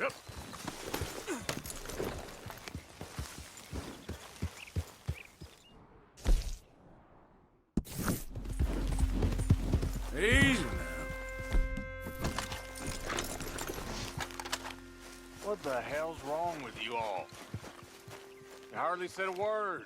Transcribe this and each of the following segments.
Yep. Easy now. What the hell's wrong with you all? You hardly said a word.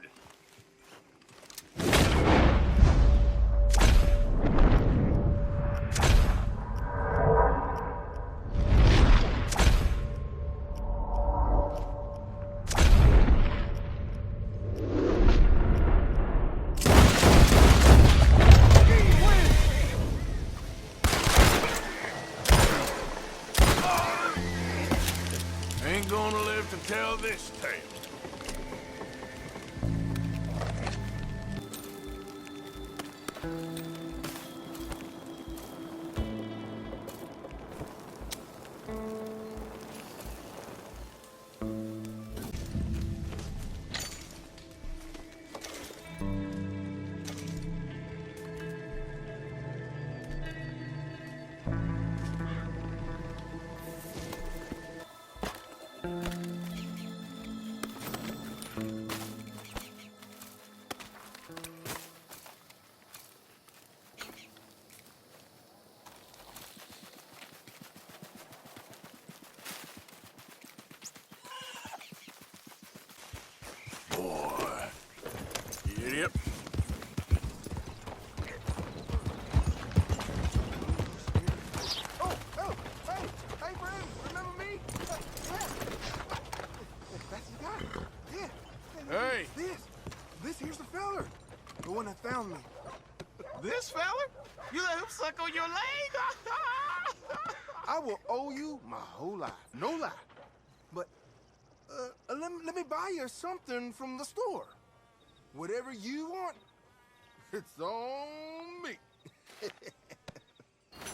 Ain't gonna live to tell this tale. Boy. Yep. Hey, Brandon, remember me? That's the guy. Yeah. Hey. This here's the feller. The one that found me. This fella? You let him suck on your leg? I will owe you my whole life. No lie. But, let me buy you something from the store. Whatever you want, it's on me.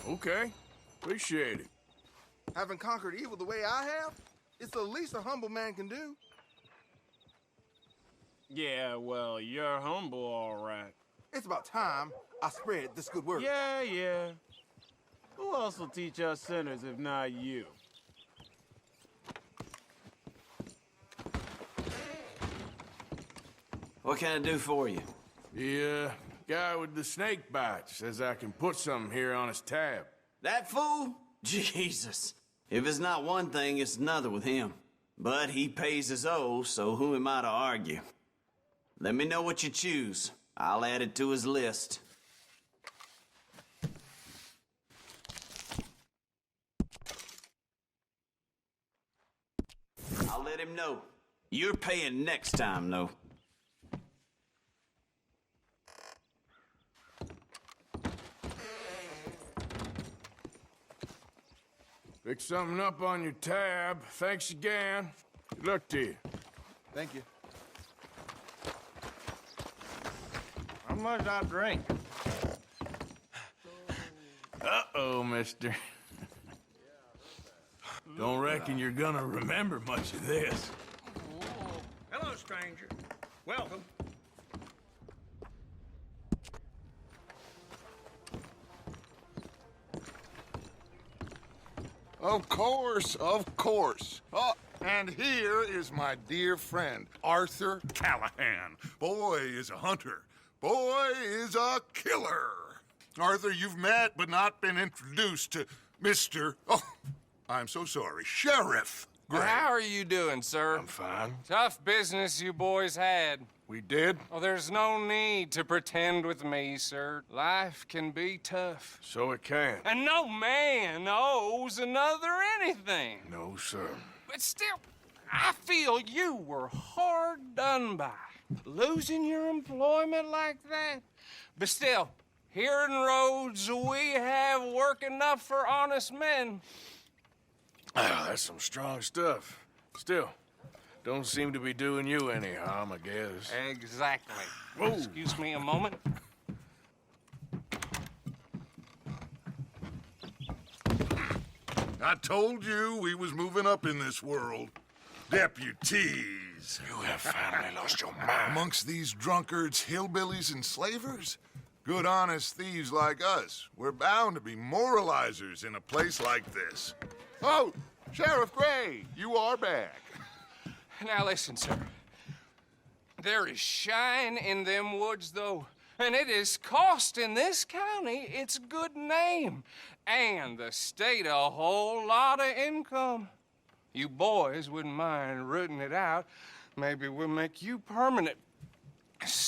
Okay. Appreciate it. Having conquered evil the way I have, it's the least a humble man can do. Yeah, well, you're humble, all right. It's about time I spread this good word. Yeah. Who else will teach us sinners if not you? What can I do for you? The guy with the snake bite says I can put something here on his tab. That fool? Jesus. If it's not one thing, it's another with him. But he pays his owe, so who am I to argue? Let me know what you choose. I'll add it to his list. I'll let him know. You're paying next time, though. Pick something up on your tab. Thanks again. Good luck to you. Thank you. How much I drink? Uh-oh, mister. Don't reckon you're gonna remember much of this. Hello, stranger. Welcome. Of course, of course. Oh, and here is my dear friend, Arthur Callahan. Boy is a hunter. Boy is a killer. Arthur, you've met but not been introduced to Mr. Oh, I'm so sorry, Sheriff Gray. How are you doing, sir? I'm fine. Tough business you boys had. We did? Oh, there's no need to pretend with me, sir. Life can be tough. So it can. And no man owes another anything. No, sir. But still, I feel you were hard done by. Losing your employment like that. But still, here in Rhodes, we have work enough for honest men. Ah, that's some strong stuff. Still, don't seem to be doing you any harm, I guess. Exactly. Whoa. Excuse me a moment. I told you we was moving up in this world. Deputies. You have finally lost your mind. Amongst these drunkards, hillbillies, and slavers? Good, honest thieves like us. We're bound to be moralizers in a place like this. Oh, Sheriff Gray, you are back. Now listen, sir. There is shine in them woods, though, and it is costing this county its good name and the state a whole lot of income. You boys wouldn't mind rooting it out. Maybe we'll make you permanent.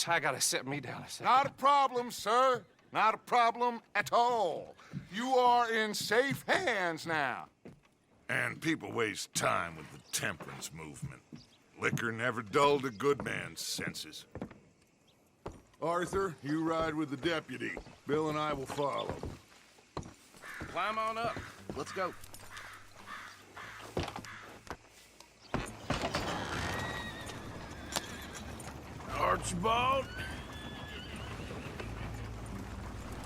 I gotta set me down a second. Not a problem, sir. Not a problem at all. You are in safe hands now. And people waste time with the temperance movement. Liquor never dulled a good man's senses. Arthur, you ride with the deputy. Bill and I will follow. Climb on up. Let's go. Archibald?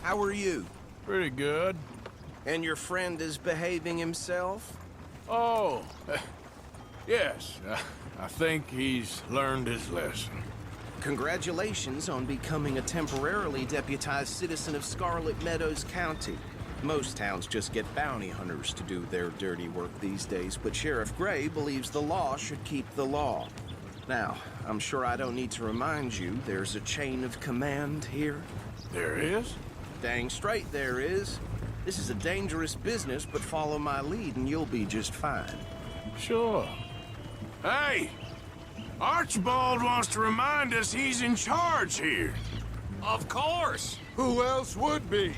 How are you? Pretty good. And your friend is behaving himself? Oh, yes. I think he's learned his lesson. Congratulations on becoming a temporarily deputized citizen of Scarlet Meadows County. Most towns just get bounty hunters to do their dirty work these days, but Sheriff Gray believes the law should keep the law. Now, I'm sure I don't need to remind you there's a chain of command here. There is? Dang straight there is. This is a dangerous business, but follow my lead and you'll be just fine. Sure. Hey! Archibald wants to remind us he's in charge here. Of course. Who else would be?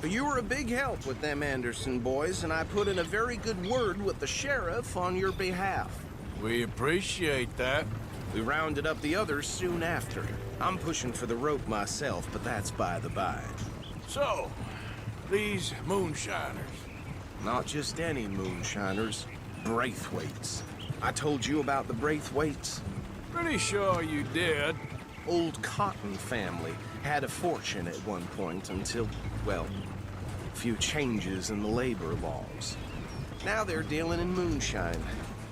You were a big help with them Anderson boys, and I put in a very good word with the sheriff on your behalf. We appreciate that. We rounded up the others soon after. I'm pushing for the rope myself, but that's by the by. So, these moonshiners. Not just any moonshiners, Braithwaites. I told you about the Braithwaites? Pretty sure you did. Old Cotton family had a fortune at one point until, well, a few changes in the labor laws. Now they're dealing in moonshine.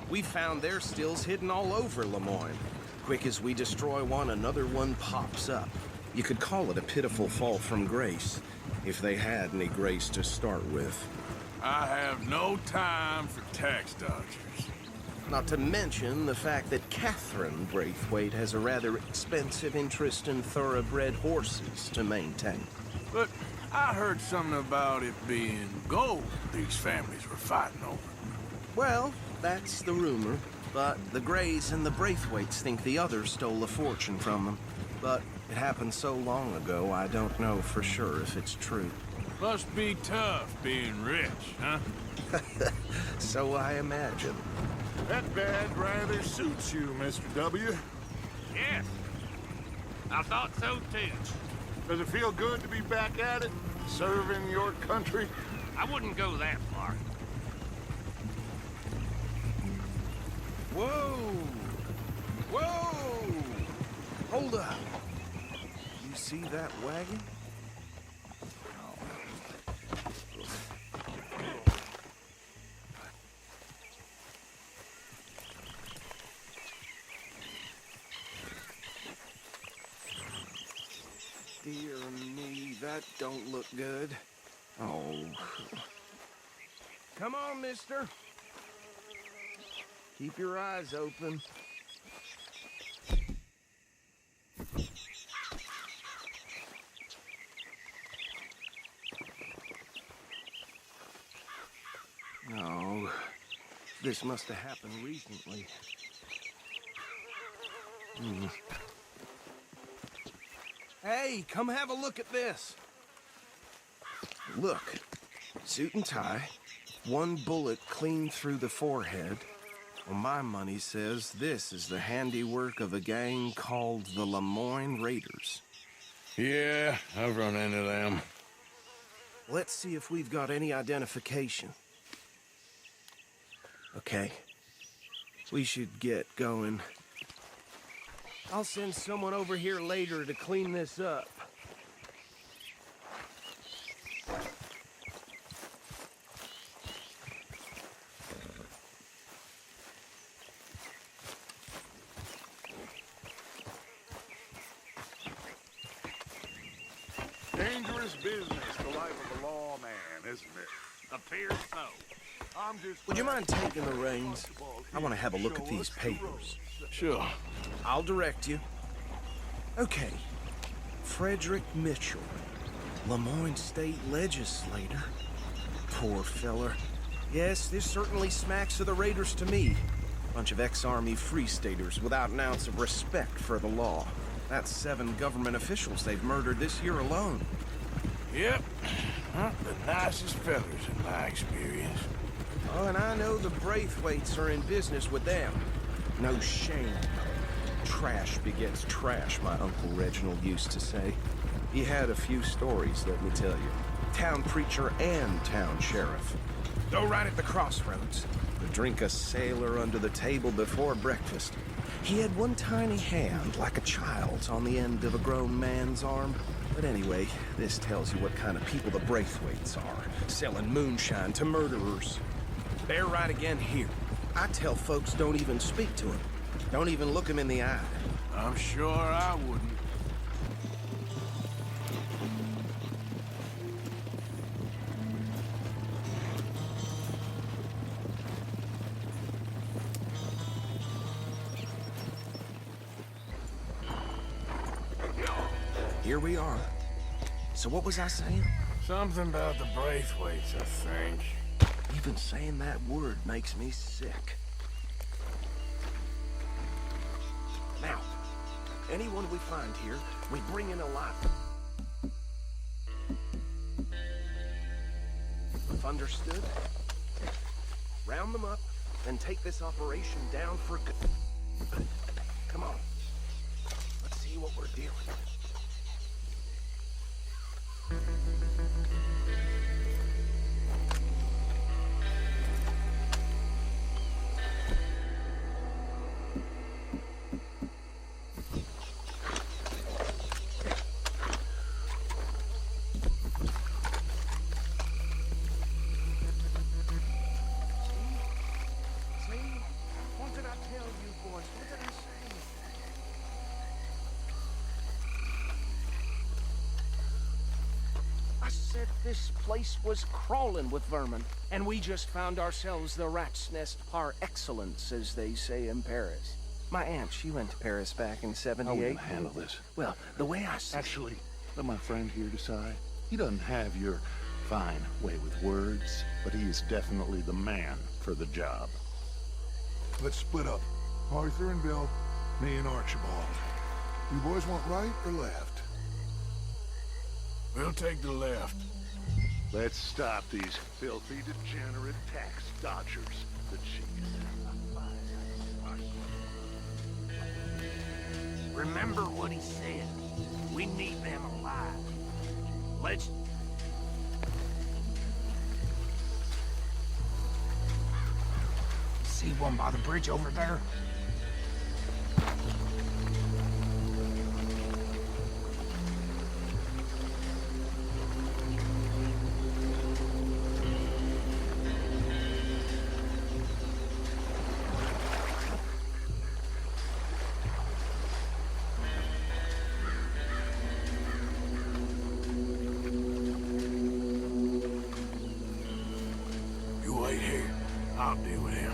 We found their stills hidden all over Lemoyne. Quick as we destroy one, another one pops up. You could call it a pitiful fall from grace, if they had any grace to start with. I have no time for tax dodgers. Not to mention the fact that Catherine Braithwaite has a rather expensive interest in thoroughbred horses to maintain. But I heard something about it being gold these families were fighting over. Well, that's the rumor. But the Grays and the Braithwaites think the others stole a fortune from them. But it happened so long ago, I don't know for sure if it's true. Must be tough being rich, huh? So I imagine. That badge rather suits you, Mr. W. Yes. I thought so, too. Does it feel good to be back at it? Serving your country? I wouldn't go that far. Whoa! Whoa! Hold up. You see that wagon? Dear me, that don't look good. Oh. Come on, mister. Keep your eyes open. No, this must have happened recently. Hey, come have a look at this. Look, suit and tie, one bullet clean through the forehead. Well, my money says this is the handiwork of a gang called the Lemoyne Raiders. Yeah, I've run into them. Let's see if we've got any identification. Okay. We should get going. I'll send someone over here later to clean this up. Dangerous business, the life of a lawman, isn't it? Appears so. Would you mind taking the reins? I want to have a look at these papers. Sure. I'll direct you. Okay. Frederick Mitchell, Lemoyne State Legislator. Poor feller. Yes, this certainly smacks of the Raiders to me. Bunch of ex-Army Free Staters without an ounce of respect for the law. That's 7 government officials they've murdered this year alone. Yep. Not the nicest fellas in my experience. Oh, and I know the Braithwaites are in business with them. No shame. Trash begets trash, my Uncle Reginald used to say. He had a few stories, let me tell you. Town preacher and town sheriff. Though right at the crossroads, would drink a sailor under the table before breakfast. He had one tiny hand, like a child's, on the end of a grown man's arm. But anyway, this tells you what kind of people the Braithwaites are, selling moonshine to murderers. They're right again here. I tell folks don't even speak to him. Don't even look him in the eye. I'm sure I wouldn't. Here we are. So what was I saying? Something about the Braithwaites, I think. Even saying that word makes me sick. Now, anyone we find here, we bring in alive. If understood, round them up, and take this operation down for good. Come on. Let's see what we're dealing with. This place was crawling with vermin, and we just found ourselves the rat's nest par excellence, as they say in Paris. My aunt, she went to Paris back in '78. How are we gonna handle this? Well, the way I see Actually, let my friend here decide. He doesn't have your fine way with words, but he is definitely the man for the job. Let's split up. Arthur and Bill, me and Archibald. You boys want right or left? We'll take the left. Let's stop these filthy, degenerate tax dodgers. The cheapest. Remember what he said. We need them alive. Let's... See one by the bridge over there? I'll deal with him.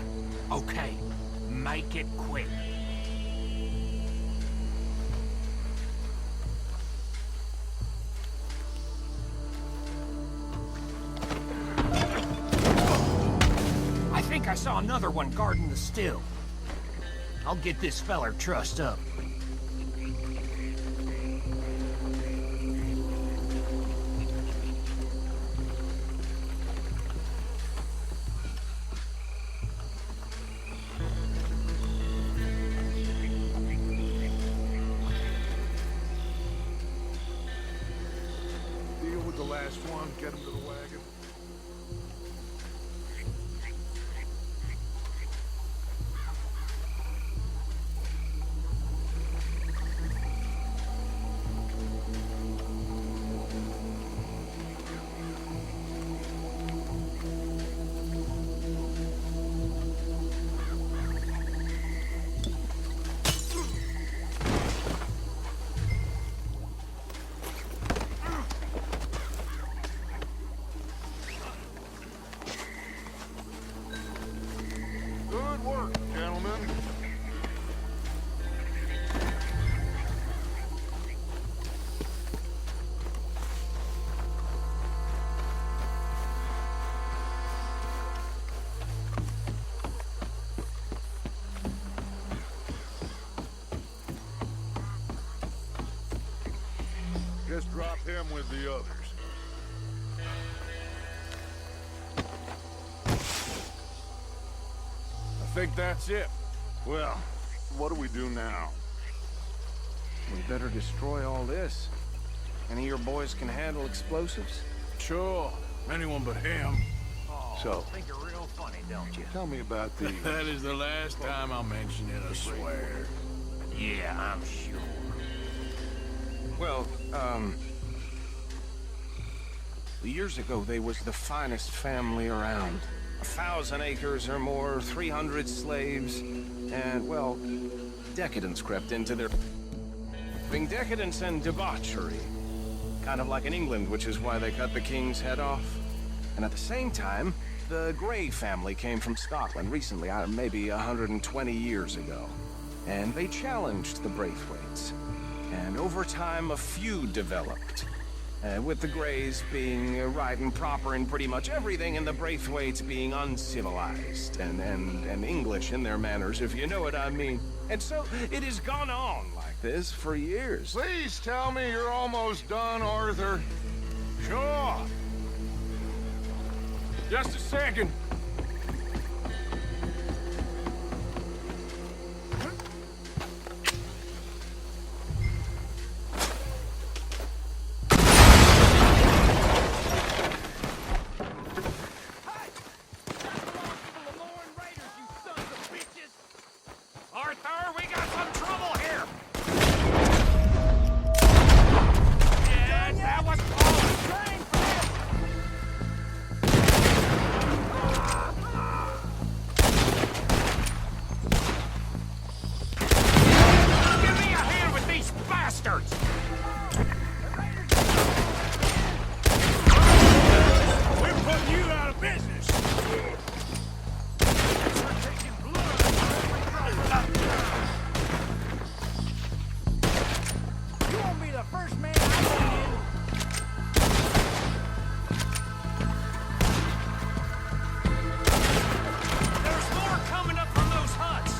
Okay, make it quick. I think I saw another one guarding the still. I'll get this feller trussed up. Last one, get him to the wagon. Guess drop him with the others. I think that's it. Well, what do we do now? We better destroy all this. Any of your boys can handle explosives? Sure. Anyone but him. So, Think you're real funny, don't you? tell me about these. That is the last time I'll mention it, I swear. Yeah, I'm sure. Well, years ago, they was the finest family around. 1,000 acres or more, 300 slaves, and, well, decadence crept into their... Being decadence and debauchery. Kind of like in England, which is why they cut the king's head off. And at the same time, the Grey family came from Scotland recently, maybe 120 years ago. And they challenged the Braithwaites. And over time, a feud developed. With the Greys being right and proper in pretty much everything, and the Braithwaites being uncivilized and English in their manners, if you know what I mean. And so it has gone on like this for years. Please tell me you're almost done, Arthur. Sure. Just a second. Arthur, we got some trouble here! Yeah, that was Give me a hand with these bastards! We're putting you out of business! You won't be the first man I in. There's more coming up from those huts!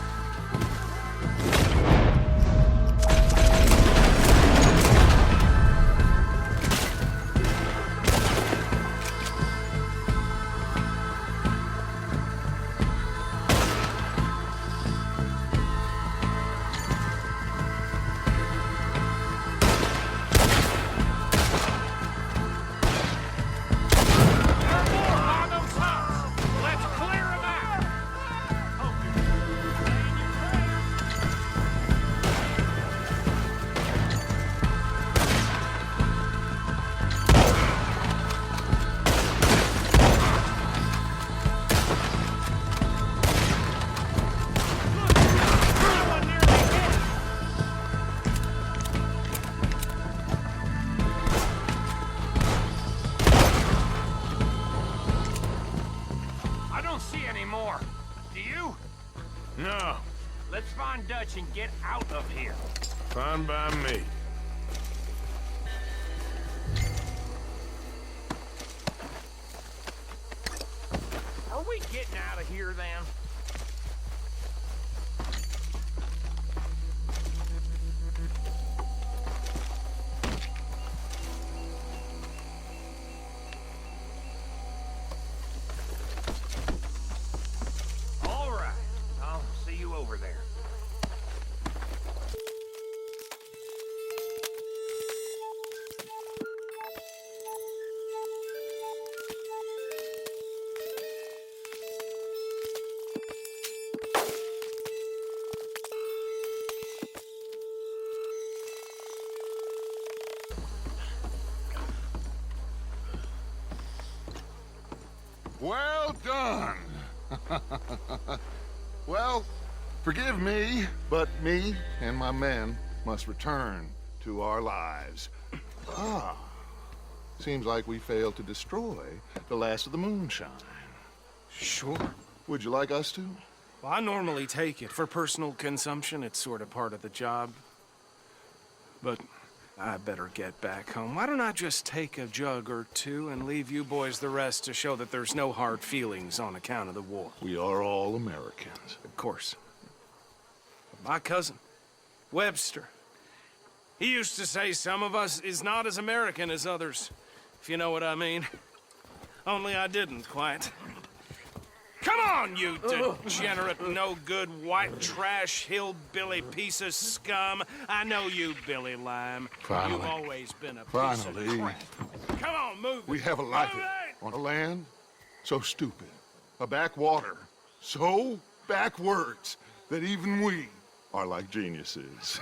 I don't see any more. Do you? No. Let's find Dutch and get out of here. Fine by me. Are we getting out of here then? All right. I'll see you over there. Well done. Well, forgive me, but me and my men must return to our lives. Ah, seems like we failed to destroy the last of the moonshine. Sure. Would you like us to? Well, I normally take it. For personal consumption, it's sort of part of the job. But I better get back home. Why don't I just take a jug or two and leave you boys the rest to show that there's no hard feelings on account of the war? We are all Americans. Of course. My cousin, Webster, He used to say some of us is not as American as others, if you know what I mean. Only I didn't quite. Come on, you degenerate, no-good, white trash, hillbilly piece of scum. I know you, Billy Lime. Finally. You've always been a piece Finally. of crap. Come on, move it. We have a life Move it! on a land so stupid, a backwater so backwards that even we are like geniuses.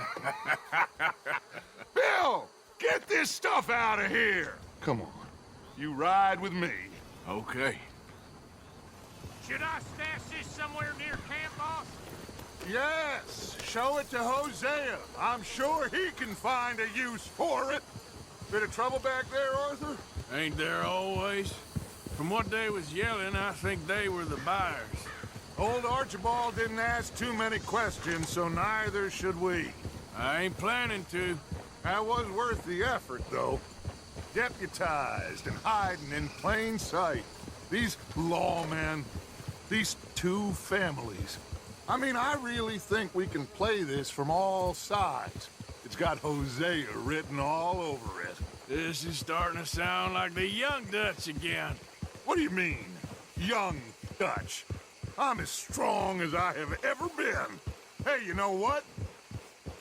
Bill, get this stuff out of here. Come on, you ride with me. Okay. Should I stash this somewhere near camp, boss? Yes, show it to Hosea. I'm sure he can find a use for it. Bit of trouble back there, Arthur? Ain't there always? From what they was yelling, I think they were the buyers. Old Archibald didn't ask too many questions, so neither should we. I ain't planning to. That was worth the effort, though. Deputized and hiding in plain sight. These lawmen, these two families. I mean, I really think we can play this from all sides. It's got Hosea written all over it. This is starting to sound like the Young Dutch again. What do you mean, young Dutch? I'm as strong as I have ever been. Hey, you know what?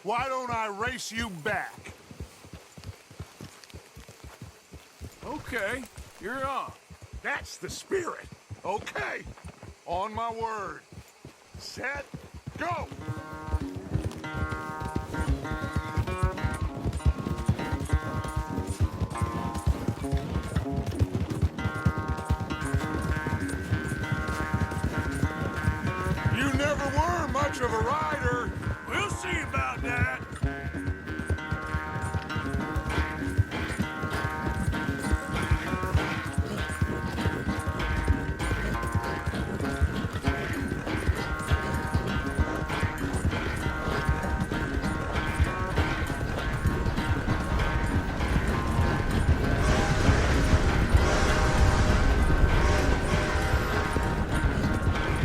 Why don't I race you back? Okay, you're off. That's the spirit. Okay, on my word. Set, go! You never were much of a rider. We'll see about that.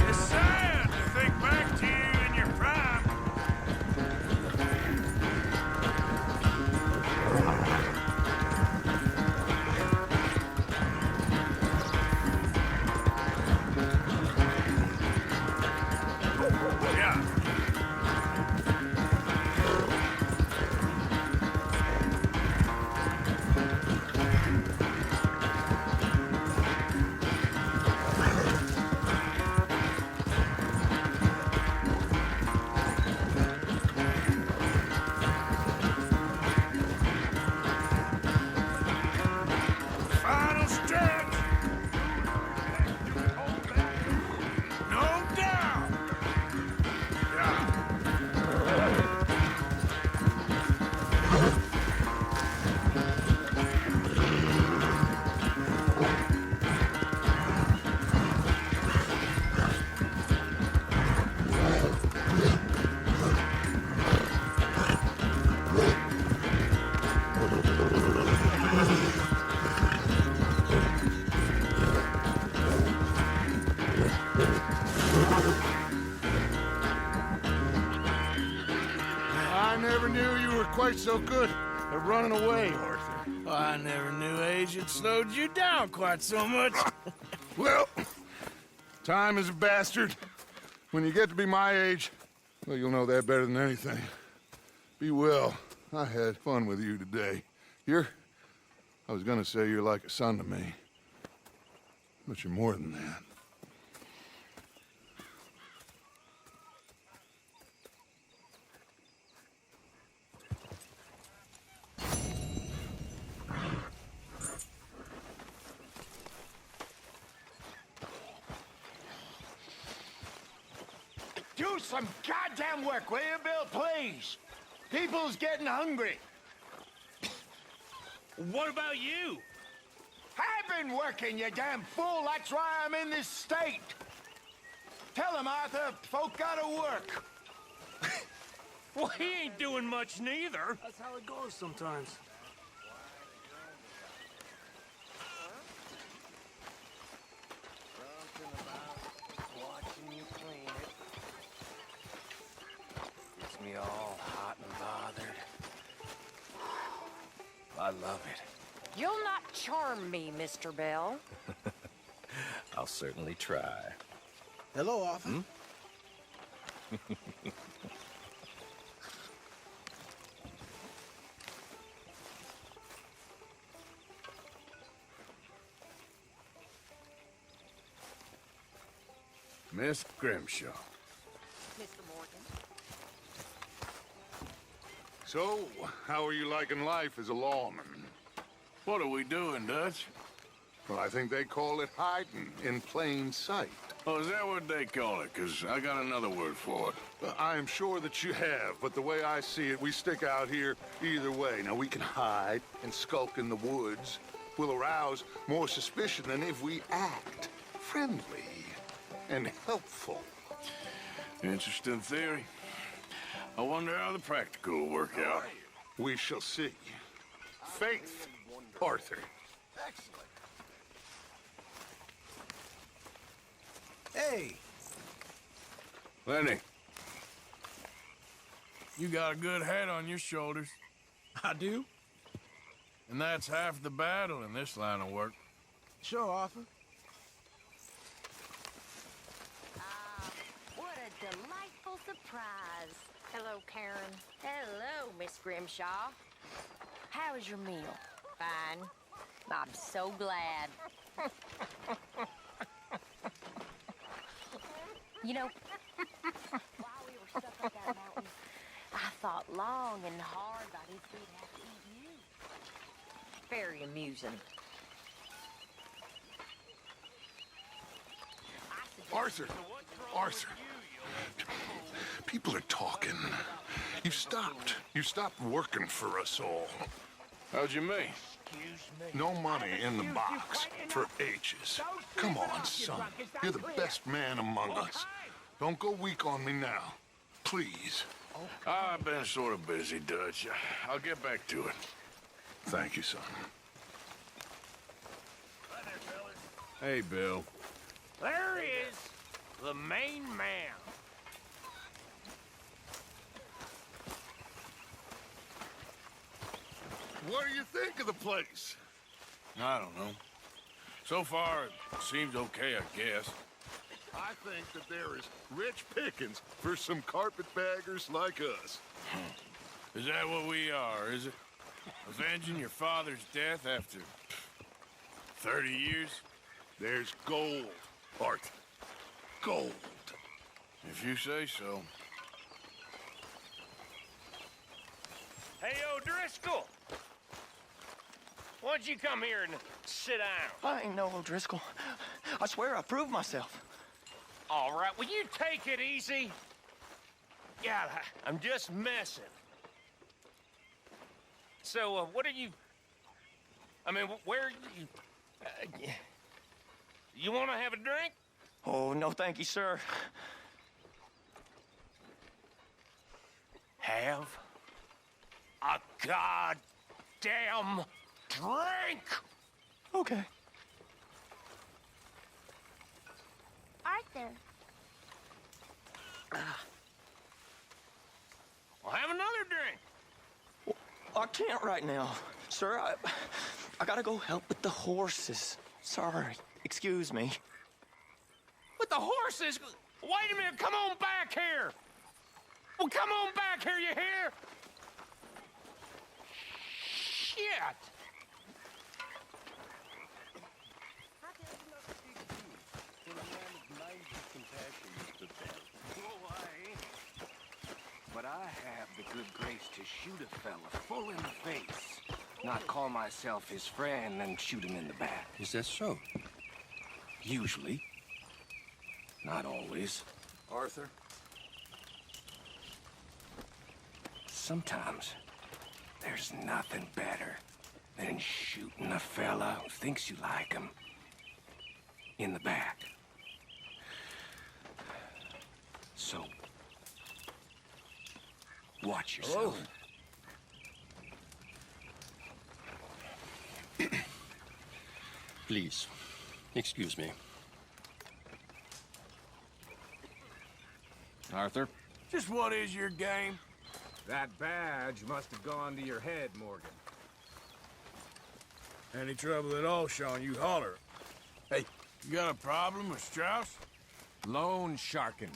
It's sad to think back to you in your prime. Yeah. Final stretch. No doubt. Yeah. I never knew you were quite so good at running away, Arthur. I never knew age had slowed you down quite so much. Well, time is a bastard. When you get to be my age, well, you'll know that better than anything. Be well. I had fun with you today. I was gonna say you're like a son to me. But you're more than that. Do some goddamn work, will you, Bill, please? People's getting hungry. What about you? I've been working, you damn fool. That's why I'm in this state. Tell him, Arthur, folk gotta work. Well, he ain't doing much neither. That's how it goes sometimes. Watching you clean it gets me all hot and bothered. love it. You'll not charm me, Mr. Bell. I'll certainly try. Hello, Arthur. Miss Grimshaw. Mr. Morgan. So, how are you liking life as a lawman? What are we doing, Dutch? Well, I think they call it hiding in plain sight. Oh, is that what they call it? Because I got another word for it. I am sure that you have, but the way I see it, we stick out here either way. Now, we can hide and skulk in the woods. We'll arouse more suspicion than if we act friendly and helpful. Interesting theory. I wonder how the practical will work out. We shall see. Faith, Arthur. Excellent. Hey, Lenny, you got a good head on your shoulders. I do? And that's half the battle in this line of work. Sure, Arthur. What a delightful surprise. Hello, Karen. Hello, Miss Grimshaw. How was your meal? Fine. I'm so glad. You know, while we were stuck up that mountain, I thought long and hard about if we'd have to eat you. Very amusing. Arthur! Arthur! People are talking. You've stopped. You stopped working for us all. How'd you mean? No money in the box for ages. Come on, son. You're the best man among us. Don't go weak on me now. Please. I've been sort of busy, Dutch. I'll get back to it. Thank you, son. Hey, Bill. There is the main man. What do you think of the place? I don't know. So far, it seems okay, I guess. I think that there is rich pickings for some carpetbaggers like us. Is that what we are, is it? Avenging your father's death after 30 years? There's gold, Arthur. Gold. If you say so. Hey, O'Driscoll! Why'd you come here and sit down? I ain't no O'Driscoll. I swear I proved myself. All right, will you take it easy? God, I'm just messing. So, what are you... I mean, where are you... you want to have a drink? Oh, no thank you, sir. Have a goddamn drink! Okay. Arthur. Well, have another drink. I can't right now, sir. I gotta go help with the horses. Sorry. Excuse me. With the horses? Wait a minute, come on back here! Well, come on back here, you hear? Shit! But I have the good grace to shoot a fella full in the face, not call myself his friend and shoot him in the back. Is that so? Usually. Not always. Arthur? Sometimes there's nothing better than shooting a fella who thinks you like him in the back. So, watch yourself. Please, excuse me. Arthur? Just what is your game? That badge must have gone to your head, Morgan. Any trouble at all, Sean, you holler. Hey, you got a problem with Strauss? Loan sharking.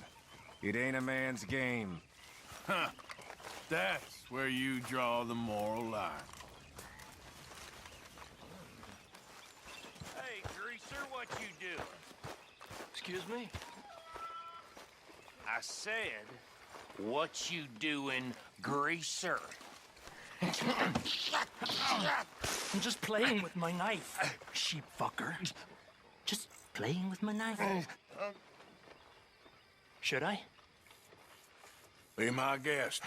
It ain't a man's game. Huh. That's where you draw the moral line. Hey, Greaser, what you doing? Excuse me? I said, what you doing, Greaser? I'm just playing with my knife, sheep fucker. Just playing with my knife. Should I? Be my guest.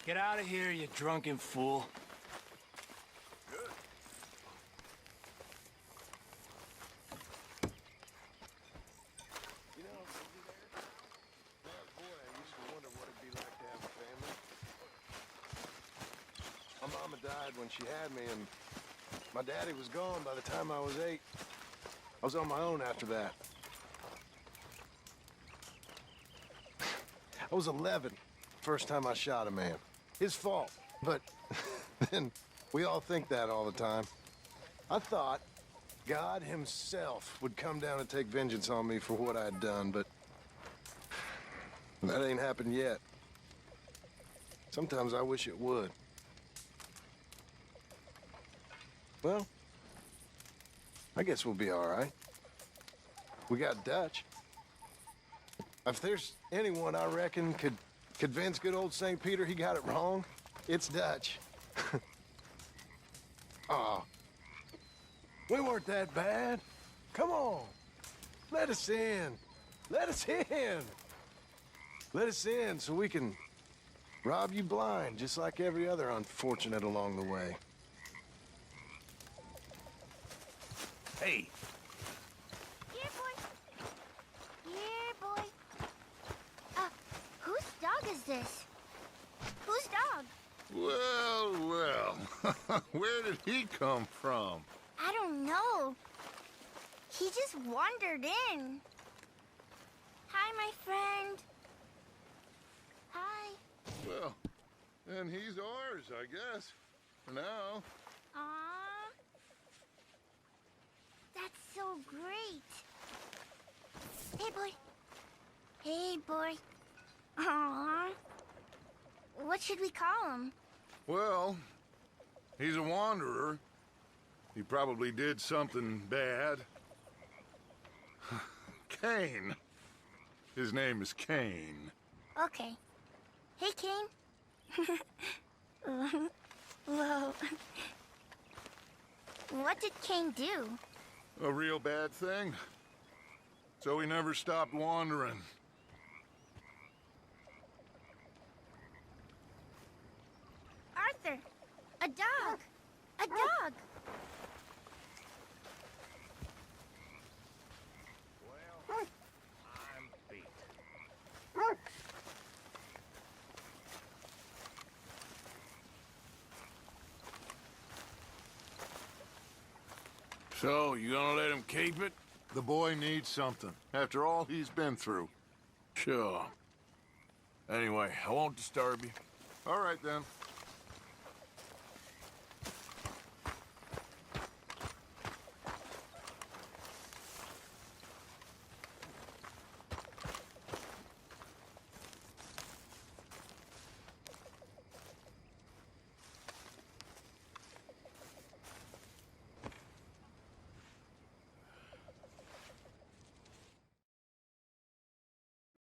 Get out of here, you drunken fool. My mama died when she had me, and my daddy was gone by the time I was 8. I was on my own after that. I was 11, first time I shot a man. His fault, but then we all think that all the time. I thought God himself would come down and take vengeance on me for what I'd done, but that ain't happened yet. Sometimes I wish it would. Well, I guess we'll be all right. We got Dutch. If there's anyone I reckon could convince good old St. Peter he got it wrong, it's Dutch. Aw, we weren't that bad. Come on, let us in. Let us in. Let us in so we can rob you blind, just like every other unfortunate along the way. Hey, Here, boy. Here, boy. Whose dog is this? Whose dog? Well, well. Where did he come from? I don't know. He just wandered in. Hi, my friend. Hi. Well, then he's ours, I guess. For now. Aw. That's so great. Hey, boy. Hey, boy. Aw. What should we call him? Well, he's a wanderer. He probably did something bad. Kane. His name is Kane. Okay. Hey, Kane. Whoa. What did Kane do? A real bad thing. So he never stopped wandering. Arthur, a dog. A dog. I'm beat. So, you gonna let him keep it? The boy needs something, after all he's been through. Sure. Anyway, I won't disturb you. All right, then.